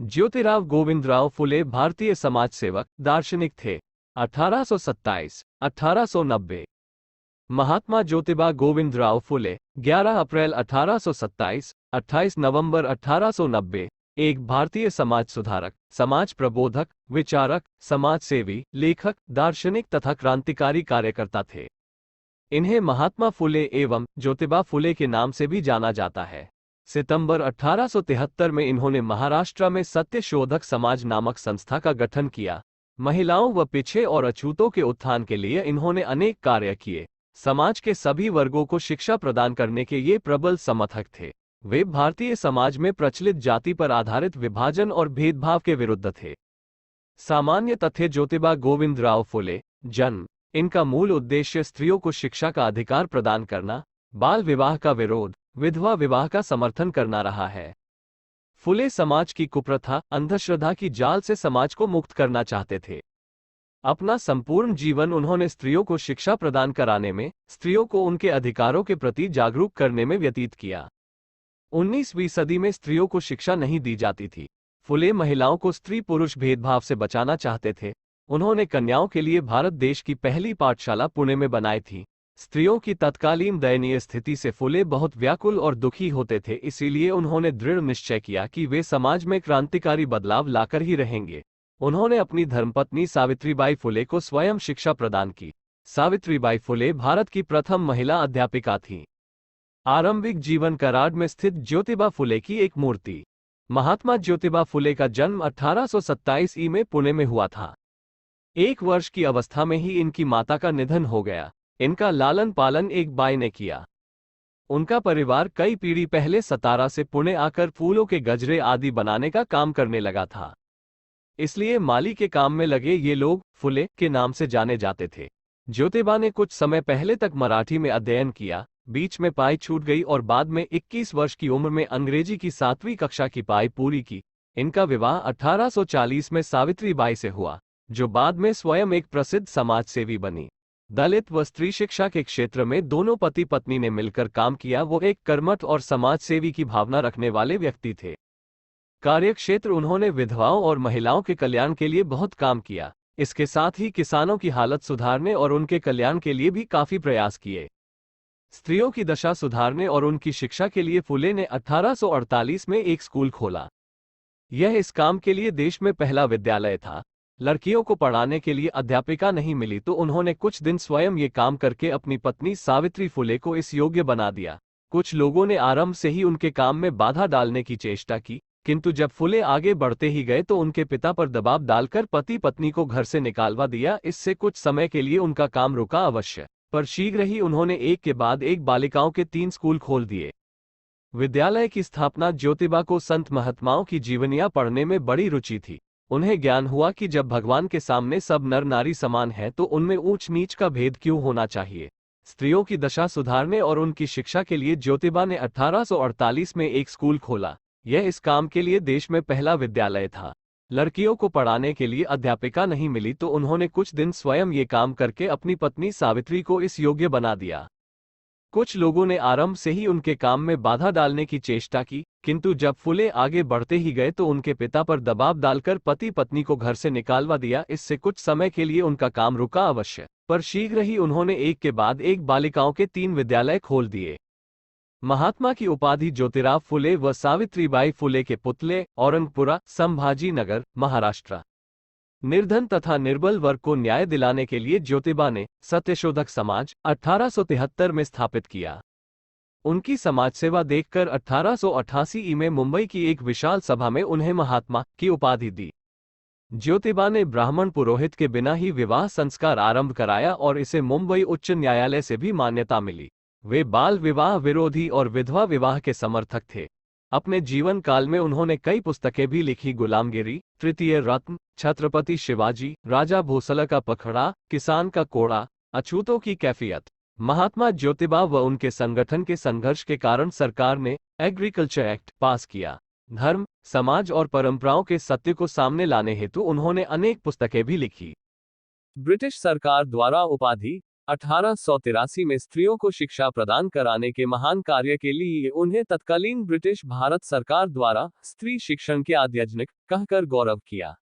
ज्योतिराव गोविंदराव फुले भारतीय समाजसेवक, दार्शनिक थे। 1827-1890। महात्मा ज्योतिबा गोविंदराव फुले 11 अप्रैल 1827, 28 नवंबर 1890, एक भारतीय समाज सुधारक, समाज प्रबोधक, विचारक, समाजसेवी, लेखक, दार्शनिक तथा क्रांतिकारी कार्यकर्ता थे। इन्हें महात्मा फुले एवं ज्योतिबा फुले के नाम से भी जाना जाता है। सितंबर 1873 में इन्होंने महाराष्ट्र में सत्य शोधक समाज नामक संस्था का गठन किया। महिलाओं व पिछड़े और अछूतों के उत्थान के लिए इन्होंने अनेक कार्य किए। समाज के सभी वर्गों को शिक्षा प्रदान करने के ये प्रबल समर्थक थे। वे भारतीय समाज में प्रचलित जाति पर आधारित विभाजन और भेदभाव के विरुद्ध थे। सामान्य तथ्य ज्योतिबा गोविंदराव फुले जन्म। इनका मूल उद्देश्य स्त्रियों को शिक्षा का अधिकार प्रदान करना, बाल विवाह का विरोध, विधवा विवाह का समर्थन करना रहा है। फुले समाज की कुप्रथा, अंधश्रद्धा की जाल से समाज को मुक्त करना चाहते थे। अपना संपूर्ण जीवन उन्होंने स्त्रियों को शिक्षा प्रदान कराने में, स्त्रियों को उनके अधिकारों के प्रति जागरूक करने में व्यतीत किया। 19वीं सदी में स्त्रियों को शिक्षा नहीं दी जाती थी। फुले महिलाओं को स्त्री पुरुष भेदभाव से बचाना चाहते थे। उन्होंने कन्याओं के लिए भारत देश की पहली पाठशाला पुणे में बनाई थी। स्त्रियों की तत्कालीन दयनीय स्थिति से फुले बहुत व्याकुल और दुखी होते थे, इसीलिए उन्होंने दृढ़ निश्चय किया कि वे समाज में क्रांतिकारी बदलाव लाकर ही रहेंगे। उन्होंने अपनी धर्मपत्नी सावित्रीबाई फुले को स्वयं शिक्षा प्रदान की। सावित्रीबाई फुले भारत की प्रथम महिला अध्यापिका थीं। आरंभिक जीवन कराड में स्थित ज्योतिबा फुले की एक मूर्ति। महात्मा ज्योतिबा फुले का जन्म 1827 ई में पुणे में हुआ था। 1 वर्ष की अवस्था में ही इनकी माता का निधन हो गया। इनका लालन पालन एक बाई ने किया। उनका परिवार कई पीढ़ी पहले सतारा से पुणे आकर फूलों के गजरे आदि बनाने का काम करने लगा था। इसलिए माली के काम में लगे ये लोग फुले के नाम से जाने जाते थे। ज्योतिबा ने कुछ समय पहले तक मराठी में अध्ययन किया, बीच में पाई छूट गई और बाद में 21 वर्ष की उम्र में अंग्रेजी की 7वीं कक्षा की पाई पूरी की। इनका विवाह 1840 में सावित्रीबाई से हुआ, जो बाद में स्वयं एक प्रसिद्ध समाजसेवी बनी। दलित व स्त्री शिक्षा के क्षेत्र में दोनों पति पत्नी ने मिलकर काम किया। वो एक कर्मठ और समाजसेवी की भावना रखने वाले व्यक्ति थे। कार्यक्षेत्र उन्होंने विधवाओं और महिलाओं के कल्याण के लिए बहुत काम किया। इसके साथ ही किसानों की हालत सुधारने और उनके कल्याण के लिए भी काफी प्रयास किए। स्त्रियों की दशा सुधारने और उनकी शिक्षा के लिए फुले ने 1848 में एक स्कूल खोला। यह इस काम के लिए देश में पहला विद्यालय था। लड़कियों को पढ़ाने के लिए अध्यापिका नहीं मिली तो उन्होंने कुछ दिन स्वयं ये काम करके अपनी पत्नी सावित्री फुले को इस योग्य बना दिया। कुछ लोगों ने आरंभ से ही उनके काम में बाधा डालने की चेष्टा की, किंतु जब फुले आगे बढ़ते ही गए तो उनके पिता पर दबाव डालकर पति पत्नी को घर से निकालवा दिया। इससे कुछ समय के लिए उनका काम रुका अवश्य, पर शीघ्र ही उन्होंने एक के बाद एक बालिकाओं के 3 स्कूल खोल दिए। विद्यालय की स्थापना ज्योतिबा को संत महात्माओं की जीवनियां पढ़ने में बड़ी रुचि थी। उन्हें ज्ञान हुआ कि जब भगवान के सामने सब नर नारी समान हैं तो उनमें ऊंच नीच का भेद क्यों होना चाहिए। स्त्रियों की दशा सुधारने और उनकी शिक्षा के लिए ज्योतिबा ने 1848 में एक स्कूल खोला। यह इस काम के लिए देश में पहला विद्यालय था। लड़कियों को पढ़ाने के लिए अध्यापिका नहीं मिली तो उन्होंने कुछ दिन स्वयं ये काम करके अपनी पत्नी सावित्री को इस योग्य बना दिया। कुछ लोगों ने आरंभ से ही उनके काम में बाधा डालने की चेष्टा की, किंतु जब फुले आगे बढ़ते ही गए तो उनके पिता पर दबाव डालकर पति पत्नी को घर से निकालवा दिया। इससे कुछ समय के लिए उनका काम रुका अवश्य, पर शीघ्र ही उन्होंने एक के बाद एक बालिकाओं के 3 विद्यालय खोल दिए। महात्मा की उपाधि ज्योतिराव फुले व सावित्रीबाई फुले के पुतले, औरंगपुरा, संभाजी नगर, महाराष्ट्र। निर्धन तथा निर्बल वर्ग को न्याय दिलाने के लिए ज्योतिबा ने सत्यशोधक समाज 1873 में स्थापित किया। उनकी समाज सेवा देखकर 1888 में मुंबई की एक विशाल सभा में उन्हें महात्मा की उपाधि दी। ज्योतिबा ने ब्राह्मण पुरोहित के बिना ही विवाह संस्कार आरंभ कराया और इसे मुंबई उच्च न्यायालय से भी मान्यता मिली। वे बाल विवाह विरोधी और विधवा विवाह के समर्थक थे। अपने जीवन काल में उन्होंने कई पुस्तकें भी लिखी। गुलामगिरी, तृतीय रत्न, छत्रपति शिवाजी, राजा भोसले का पखड़ा, किसान का कोड़ा, अछूतों की कैफियत। महात्मा ज्योतिबा व उनके संगठन के संघर्ष के कारण सरकार ने एग्रीकल्चर एक्ट पास किया। धर्म, समाज और परंपराओं के सत्य को सामने लाने हेतु उन्होंने अनेक पुस्तकें भी लिखी। ब्रिटिश सरकार द्वारा उपाधि 1883 में स्त्रियों को शिक्षा प्रदान कराने के महान कार्य के लिए उन्हें तत्कालीन ब्रिटिश भारत सरकार द्वारा स्त्री शिक्षण के आद्यजनक कहकर गौरव किया।